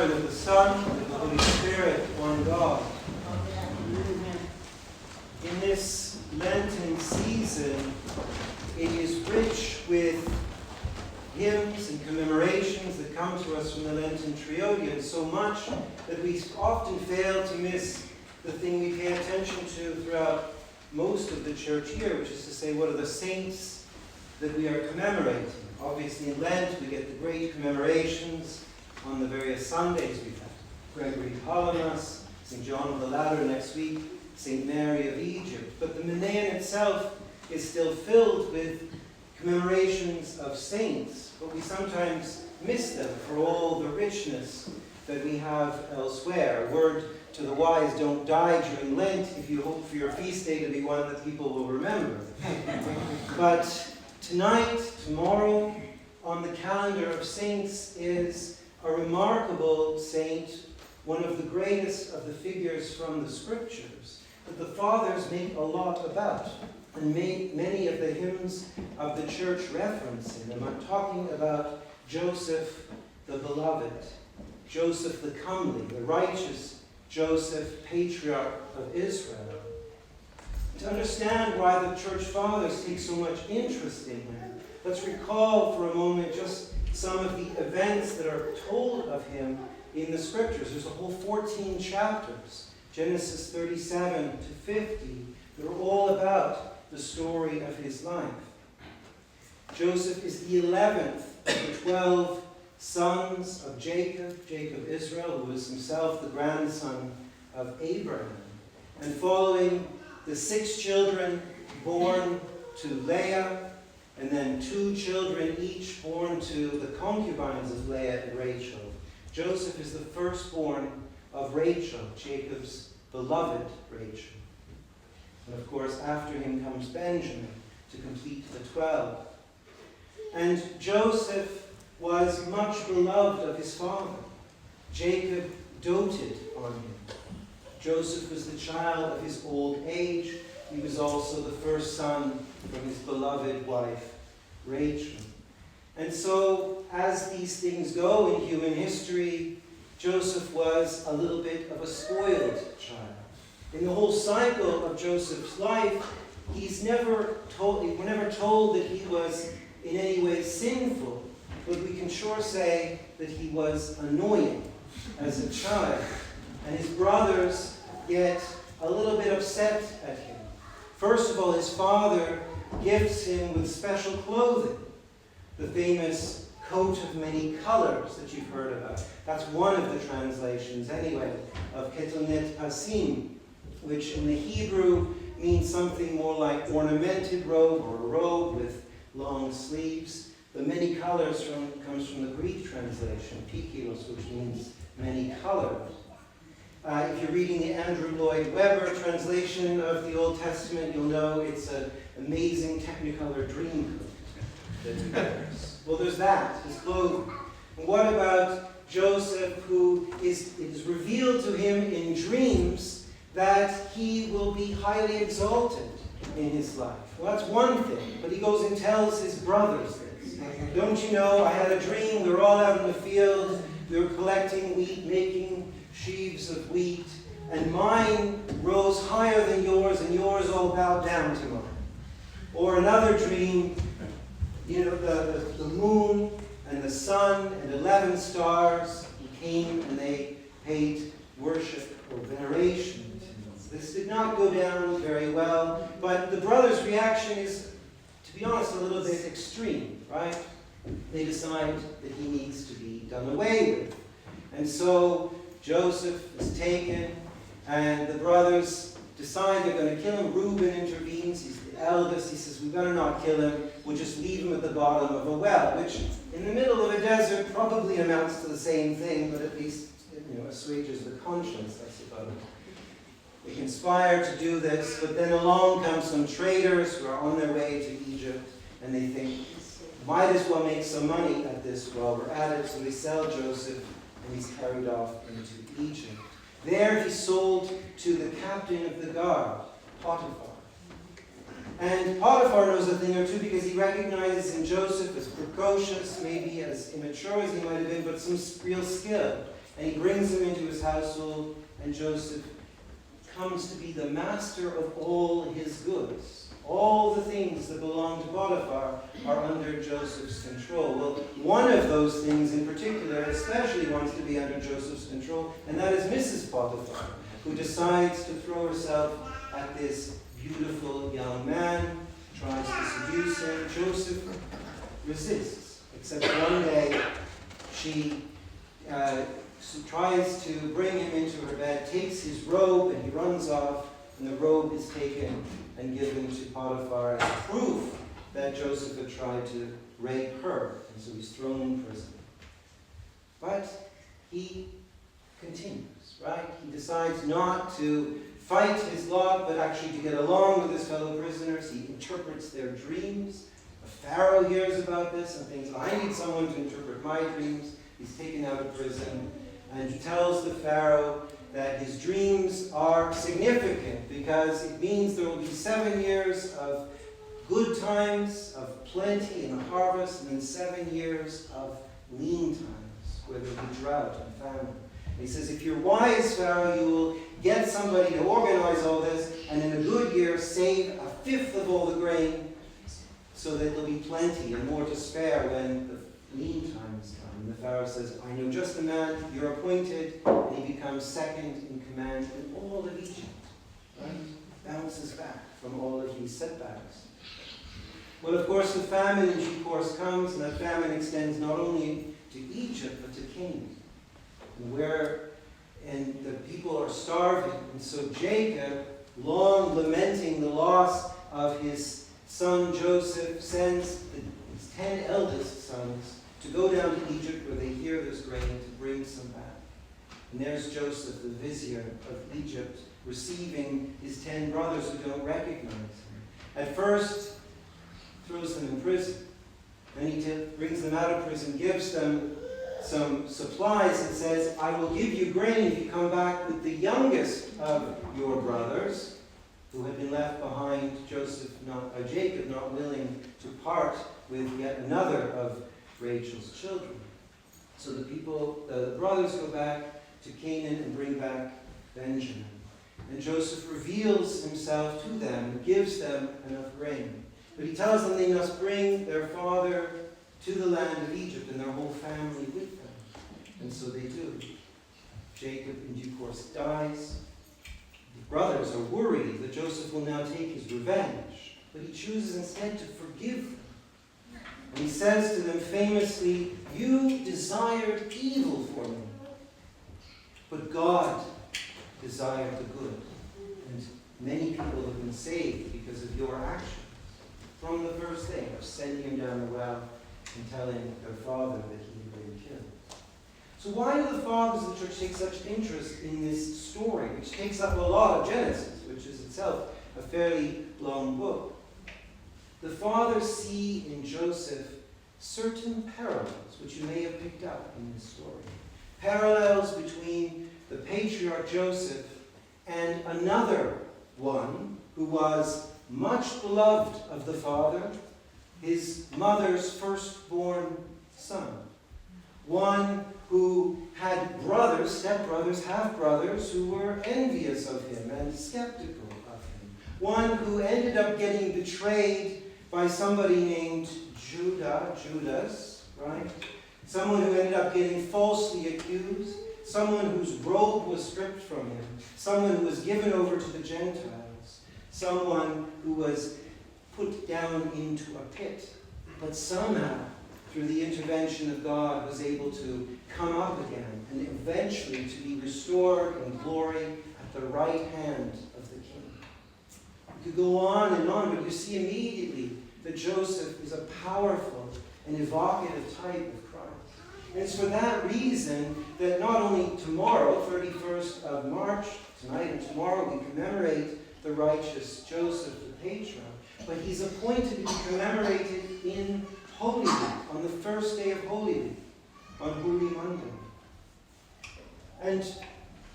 and of the Son, and of the Holy Spirit, one God. In this Lenten season, it is rich with hymns and commemorations that come to us from the Lenten Triodion, so much that we often fail to miss the thing we pay attention to throughout most of the church year, which is to say, what are the saints that we are commemorating? Obviously in Lent we get the great commemorations on the various Sundays. We've had Gregory Palamas, St. John of the Ladder next week, St. Mary of Egypt. But the Menaion itself is still filled with commemorations of saints, but we sometimes miss them for all the richness that we have elsewhere. A word to the wise, don't die during Lent if you hope for your feast day to be one that people will remember. But tonight, tomorrow, on the calendar of saints is a remarkable saint, one of the greatest of the figures from the scriptures, that the fathers make a lot about, and many of the hymns of the church reference him. I'm talking about Joseph the beloved, Joseph the comely, the righteous Joseph, patriarch of Israel. To understand why the church fathers take so much interest in him, let's recall for a moment just some of the events that are told of him in the scriptures. There's a whole 14 chapters, Genesis 37 to 50, that are all about the story of his life. Joseph is the 11th of the 12 sons of Jacob Israel, who was himself the grandson of Abraham. And following the 6 children born to Leah, and then 2 children each born to the concubines of Leah and Rachel, Joseph is the firstborn of Rachel, Jacob's beloved Rachel. And of course, after him comes Benjamin to complete the 12. And Joseph was much beloved of his father. Jacob doted on him. Joseph was the child of his old age. He was also the first son from his beloved wife, Rachel. And so, as these things go in human history, Joseph was a little bit of a spoiled child. In the whole cycle of Joseph's life, we're never told that he was in any way sinful, but we can sure say that he was annoying as a child. And his brothers get a little bit upset at him. First of all, his father gifts him with special clothing, the famous coat of many colors that you've heard about. That's one of the translations, anyway, of Ketonet Pasim, which in the Hebrew means something more like ornamented robe or a robe with long sleeves. The many colors comes from the Greek translation, pikilos, which means many colors. If you're reading the Andrew Lloyd Webber translation of the Old Testament, you'll know it's an amazing Technicolor dream coat that he wears. Well, there's that, his clothing. And what about Joseph, who it is revealed to him in dreams that he will be highly exalted in his life? Well, that's one thing, but he goes and tells his brothers this. Don't you know, I had a dream, we were all out in the field, we were collecting wheat, making sheaves of wheat, and mine rose higher than yours, and yours all bowed down to mine. Or another dream, you know, the moon and the sun and 11 stars came and they paid worship or veneration to me. This did not go down very well, but the brothers' reaction is, to be honest, a little bit extreme, right? They decide that he needs to be done away with. And so Joseph is taken, and the brothers decide they're going to kill him. Reuben intervenes. He's the eldest. He says, we better not kill him. We'll just leave him at the bottom of a well, which in the middle of a desert probably amounts to the same thing, but at least, you know, assuages the conscience, I suppose. They conspire to do this, but then along come some traders who are on their way to Egypt, and they think, might as well make some money at this while we're at it, so they sell Joseph, and he's carried off into Egypt. There he's sold to the captain of the guard, Potiphar. And Potiphar knows a thing or two because he recognizes in Joseph as precocious, maybe as immature as he might have been, but some real skill. And he brings him into his household, and Joseph comes to be the master of all his goods. All the things that belong to Potiphar are under Joseph's control. Well, one of those things in particular especially wants to be under Joseph's control, and that is Mrs. Potiphar, who decides to throw herself at this beautiful young man, tries to seduce him. Joseph resists, except one day she tries to bring him into her bed, takes his robe, and he runs off, and the robe is taken and given to Potiphar as proof that Joseph had tried to rape her, and so he's thrown in prison. But he continues, right? He decides not to fight his lot, but actually to get along with his fellow prisoners. He interprets their dreams. The Pharaoh hears about this and thinks, I need someone to interpret my dreams. He's taken out of prison, and he tells the Pharaoh that his dreams are significant because it means there will be 7 years of good times, of plenty in the harvest, and then 7 years of lean times where there will be drought and famine. And he says, if you're wise, Pharaoh, you will get somebody to organize all this, and in a good year save 1/5 of all the grain so that there'll be plenty and more to spare when the lean times come. And the Pharaoh says, I know just the man, you're appointed, and he becomes second in command in all of Egypt. Right? Bounces back from all of these setbacks. Well, of course, the famine in due course comes, and that famine extends not only to Egypt, but to Canaan, and the people are starving. And so Jacob, long lamenting the loss of his son Joseph, sends his 10 eldest sons to go down to Egypt where they hear there's grain to bring some back. And there's Joseph, the vizier of Egypt, receiving his 10 brothers who don't recognize him. At first, throws them in prison. Then he brings them out of prison, gives them some supplies, and says, I will give you grain if you come back with the youngest of your brothers, who had been left behind, Jacob not willing to part with yet another of Rachel's children. So the brothers go back to Canaan and bring back Benjamin. And Joseph reveals himself to them and gives them enough grain. But he tells them they must bring their father to the land of Egypt and their whole family with them. And so they do. Jacob in due course dies. The brothers are worried that Joseph will now take his revenge, but he chooses instead to forgive them. And he says to them famously, you desired evil for me, but God desired the good. And many people have been saved because of your actions. From the first day of sending him down the well and telling their father that he had been killed. So why do the fathers of the church take such interest in this story, which takes up a lot of Genesis, which is itself a fairly long book? The fathers see in Joseph certain parallels, which you may have picked up in this story. Parallels between the patriarch Joseph and another one who was much beloved of the father, his mother's firstborn son. One who had brothers, stepbrothers, half-brothers, who were envious of him and skeptical of him. One who ended up getting betrayed by somebody named Judas, right? Someone who ended up getting falsely accused. Someone whose robe was stripped from him. Someone who was given over to the Gentiles. Someone who was put down into a pit. But somehow, through the intervention of God, was able to come up again and eventually to be restored in glory at the right hand of the King. You could go on, but you see immediately that Joseph is a powerful and evocative type of Christ. And it's for that reason that not only tomorrow, 31st of March, tonight and tomorrow, we commemorate the righteous Joseph, the patriarch, but he's appointed to be commemorated in Holy Week, on the first day of Holy Week, on Holy Monday. And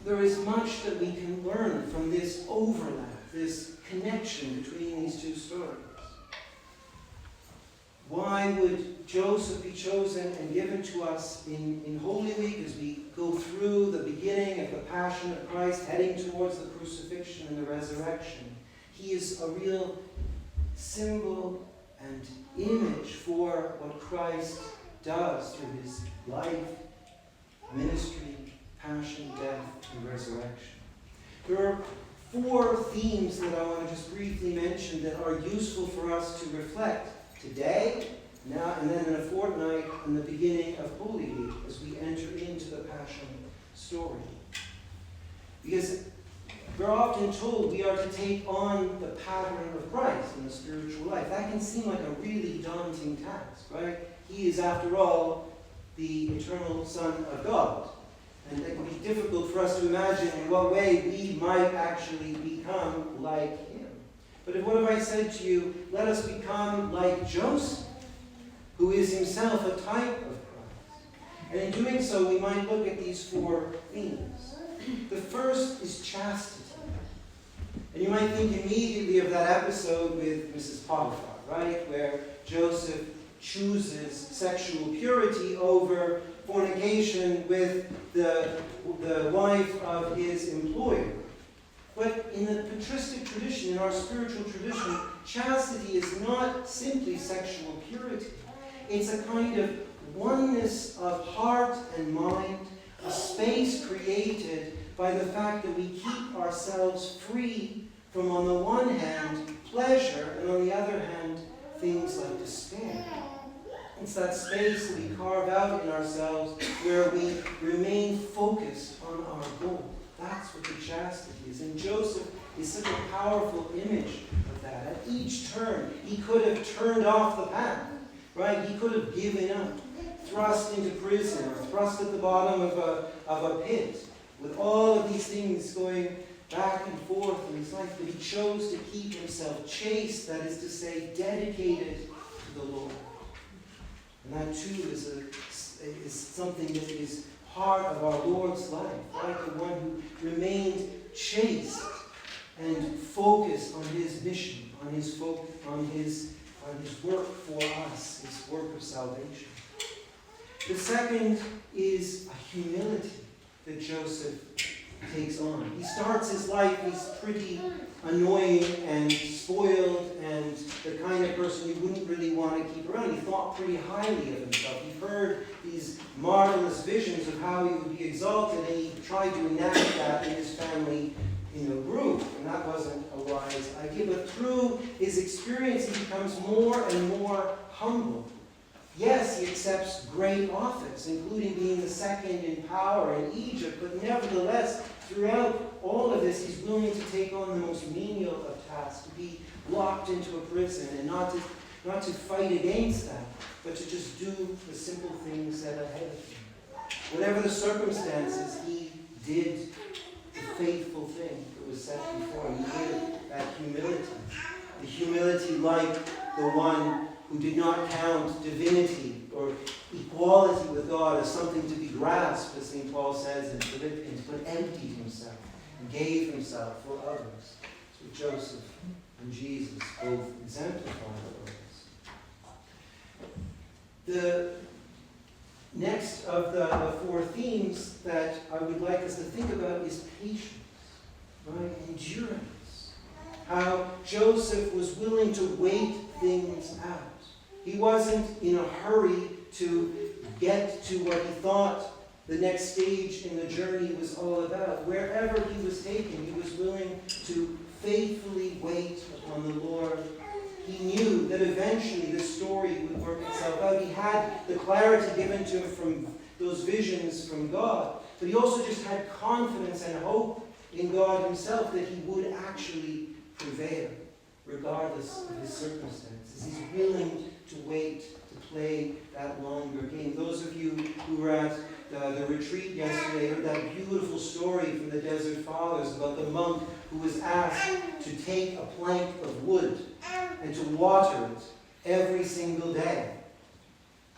there is much that we can learn from this overlap this connection between these two stories? Why would Joseph be chosen and given to us in Holy Week as we go through the beginning of the Passion of Christ, heading towards the crucifixion and the resurrection? He is a real symbol and image for what Christ does through his life, ministry, passion, death, and resurrection. There are 4 themes that I want to just briefly mention that are useful for us to reflect today, now, and then in a fortnight in the beginning of Holy Week as we enter into the Passion story. Because we're often told we are to take on the pattern of Christ in the spiritual life. That can seem like a really daunting task, right? He is, after all, the eternal Son of God. And it can be difficult for us to imagine in what way we might actually become like him. But what if I said to you, let us become like Joseph, who is himself a type of Christ? And in doing so, we might look at these 4 themes. The first is chastity. And you might think immediately of that episode with Mrs. Potiphar, right? Where Joseph chooses sexual purity over fornication with the wife of his employer. But in the patristic tradition, in our spiritual tradition, chastity is not simply sexual purity. It's a kind of oneness of heart and mind, a space created by the fact that we keep ourselves free from, on the one hand, pleasure, and on the other hand, things like despair. It's that space that we carve out in ourselves where we remain focused on our goal. That's what the chastity is. And Joseph is such a powerful image of that. At each turn, he could have turned off the path, right? He could have given up, thrust into prison, or thrust at the bottom of a pit, with all of these things going back and forth in his life. But he chose to keep himself chaste, that is to say, dedicated to the Lord. And that too is something that is part of our Lord's life, right? The one who remained chaste and focused on his mission, on his work for us, his work of salvation. The second is a humility that Joseph takes on. He starts his life, he's pretty annoying and spoiled and the kind of person you wouldn't really want to keep around. He thought pretty highly of himself. He heard these marvelous visions of how he would be exalted, and he tried to enact that in his family group, and that wasn't a wise idea. But through his experience, he becomes more and more humble. Yes, he accepts great office, including being the second in power in Egypt, but nevertheless, throughout all of this, he's willing to take on the most menial of tasks, to be locked into a prison, and not to fight against that, but to just do the simple things that are ahead of him. Whatever the circumstances, he did the faithful thing that was set before him. He did that humility. The humility like the one who did not count divinity or equality with God as something to be grasped, as St. Paul says in Philippians, but emptied himself and gave himself for others. So Joseph and Jesus both exemplify those. The next of the 4 themes that I would like us to think about is patience, right? Endurance. How Joseph was willing to wait things out. He wasn't in a hurry to get to what he thought the next stage in the journey was all about. Wherever he was taken, he was willing to faithfully wait upon the Lord. He knew that eventually this story would work itself out. He had the clarity given to him from those visions from God, but he also just had confidence and hope in God himself that he would actually prevail, regardless of his circumstances. He's willing to wait, to play that longer game. Those of you who were at the retreat yesterday heard that beautiful story from the Desert Fathers about the monk who was asked to take a plank of wood and to water it every single day.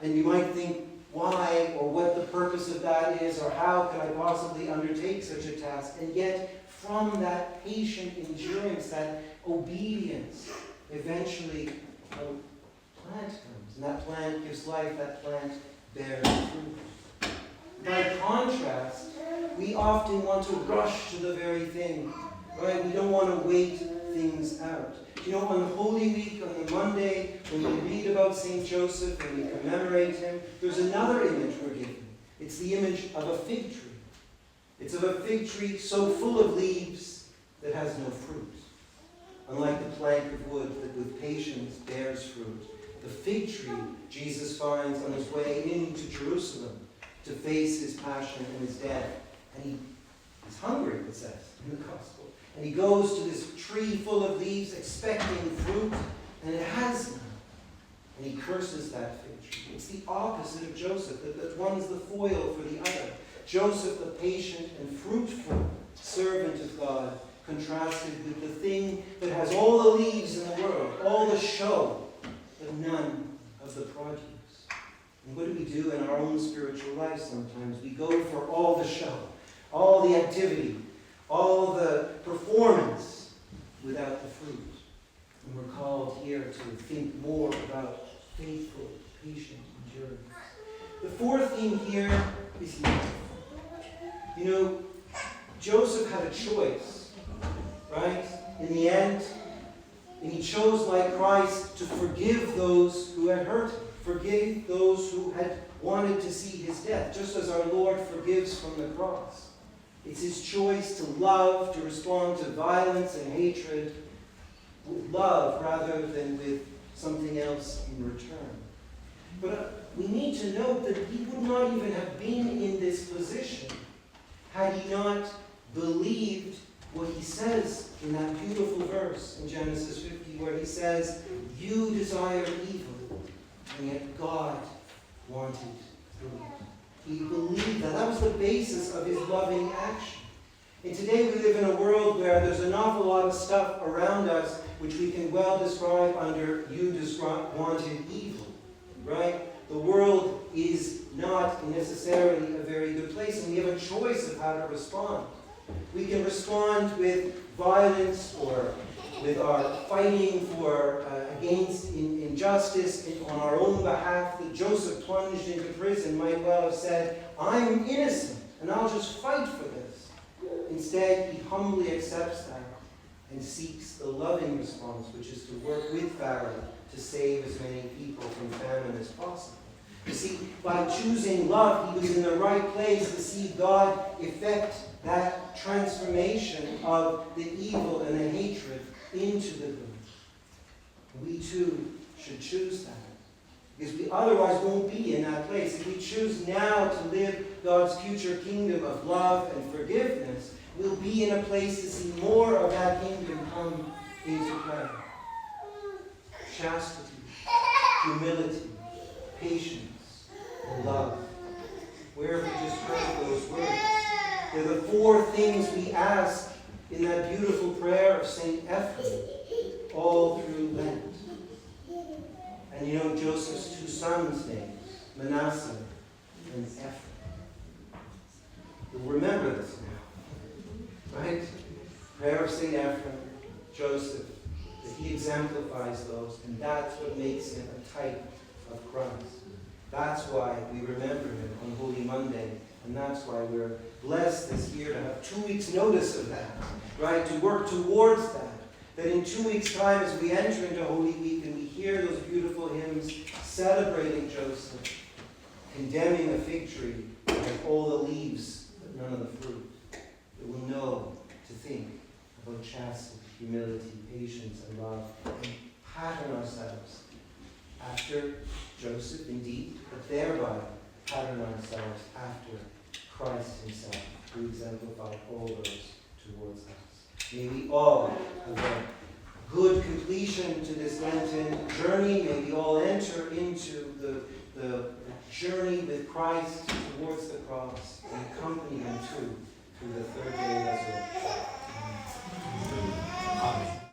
And you might think, why or what the purpose of that is, or how could I possibly undertake such a task? And yet, from that patient endurance, that obedience, eventually a plant comes. And that plant gives life, that plant bears fruit. By contrast, we often want to rush to the very thing, right? We don't want to wait things out. You know, on Holy Week, on the Monday, when we read about St. Joseph and we commemorate him, there's another image we're given. It's the image of a fig tree. It's of a fig tree so full of leaves that has no fruit. Unlike the plank of wood that with patience bears fruit, the fig tree Jesus finds on his way into Jerusalem to face his passion and his death. And he's hungry, it says in the Gospel. And he goes to this tree full of leaves expecting fruit, and it has none. And he curses that fig tree. It's the opposite of Joseph, that one's the foil for the other. Joseph, the patient and fruitful servant of God, contrasted with the thing that has all the leaves in the world, all the show, but none of the produce. And what do we do in our own spiritual life sometimes? We go for all the show, all the activity, all the performance without the fruit. And we're called here to think more about faithful, patient endurance. The fourth theme here is love. You know, Joseph had a choice, right? In the end, and he chose, like Christ, to forgive those who had hurt him, forgive those who had wanted to see his death, just as our Lord forgives from the cross. It's his choice to love, to respond to violence and hatred with love rather than with something else in return. But we need to note that he would not even have been in this position had he not believed what he says in that beautiful verse in Genesis 50, where he says, "You desire evil, and yet God wanted good." He believed that. That was the basis of his loving action. And today we live in a world where there's an awful lot of stuff around us which we can well describe under "you wanted evil," right? The world is not necessarily a very good place, and we have a choice of how to respond. We can respond with violence or with our fighting for against injustice on our own behalf. That Joseph, plunged into prison, might well have said, "I'm innocent, and I'll just fight for this." Instead, he humbly accepts that and seeks the loving response, which is to work with Pharaoh to save as many people from famine as possible. You see, by choosing love, he was in the right place to see God effect that transformation of the evil and the hatred into the good. We too should choose that, because we otherwise won't be in that place. If we choose now to live God's future kingdom of love and forgiveness, we'll be in a place to see more of that kingdom come into play. Chastity, humility, patience, and love. Where have we just heard those words? They're the four things we ask in that beautiful prayer of St. Ephraim all through Lent. And you know Joseph's two sons' names, Manasseh and Ephraim. You'll remember this now, right? Prayer of St. Ephraim, Joseph, that he exemplifies those, and that's what makes him a type of Christ. That's why we remember him on Holy Monday, and that's why we're blessed this year to have 2 weeks' notice of that, right? To work towards that. That in 2 weeks' time, as we enter into Holy Week and we hear those beautiful hymns celebrating Joseph, condemning a fig tree that has all the leaves but none of the fruit, that we'll know to think about chastity, humility, patience, and love, and pattern ourselves after Joseph, indeed, but thereby pattern ourselves after Christ himself, who exemplified all those towards us. May we all have a good completion to this Lenten journey. May we all enter into the journey with Christ towards the cross and accompany him too through the third day resurrection. Amen.